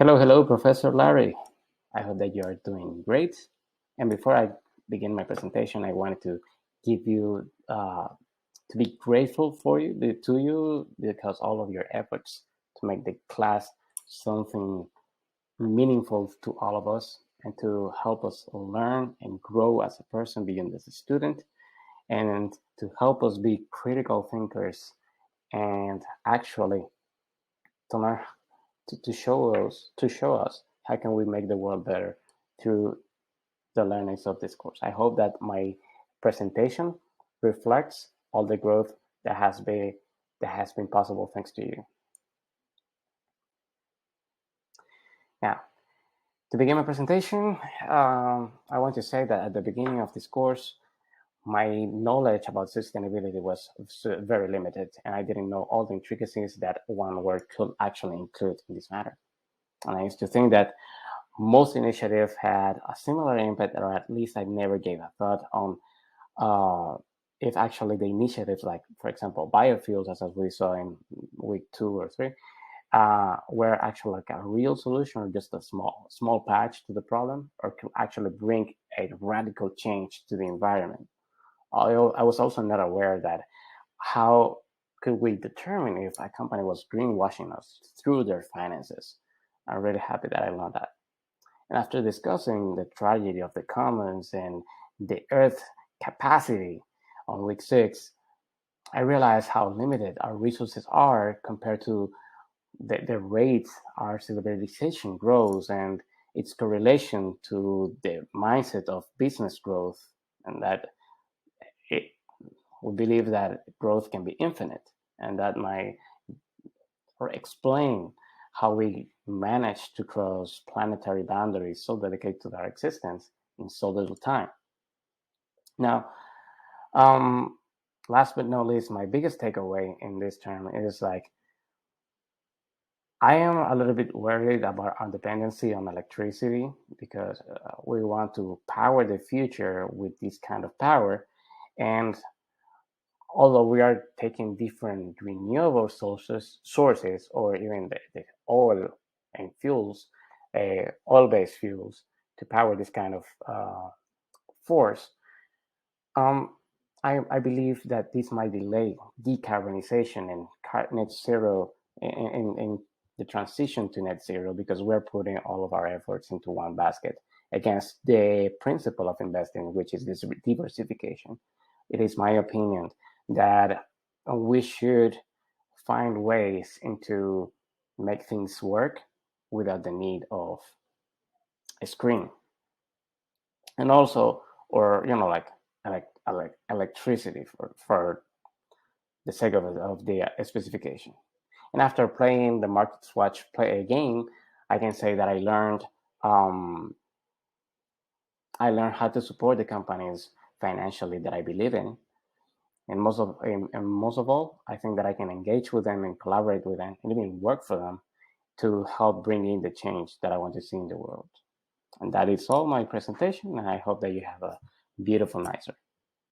Hello, Professor Larry. I hope that you are doing great. And before I begin my presentation, I wanted to give you to be grateful for you to you because all of your efforts to make the class something meaningful to all of us and to help us learn and grow as a person beyond as a student and to help us be critical thinkers and actually to learn to show us how can we make the world better through the learnings of this course. I hope that my presentation reflects all the growth that has been possible thanks to you. Now, to begin my presentation, I want to say that at the beginning of this course, my knowledge about sustainability was very limited, and I didn't know all the intricacies that one word could actually include in this matter. And I used to think that most initiatives had a similar impact, or at least I never gave a thought on if actually the initiatives, like, for example, biofuels, as we saw in week 2 or 3, were actually like a real solution or just a small patch to the problem, or could actually bring a radical change to the environment. I was also not aware that how could we determine if a company was greenwashing us through their finances. I'm really happy that I learned that. And after discussing the tragedy of the commons and the Earth capacity on week 6, I realized how limited our resources are compared to the rate our civilization grows and its correlation to the mindset of business growth, and that it, we believe that growth can be infinite, and that might explain how we manage to cross planetary boundaries so dedicated to our existence in so little time. Now, last but not least, my biggest takeaway in this term is like I am a little bit worried about our dependency on electricity because we want to power the future with this kind of power. And although we are taking different renewable sources or even the oil and fuels, oil-based fuels, to power this kind of force, um, I believe that this might delay decarbonization and net zero in the transition to net zero, because we're putting all of our efforts into one basket against the principle of investing, which is this diversification. It is my opinion that we should find ways into make things work without the need of a screen, and also, or like electricity for the sake of the specification. And after playing the market watch play game, I can say that um, I learned how to support the companies financially that I believe in. And most of all, I think that I can engage with them and collaborate with them and even work for them to help bring in the change that I want to see in the world. And that is all my presentation, and I hope that you have a beautiful night, sir.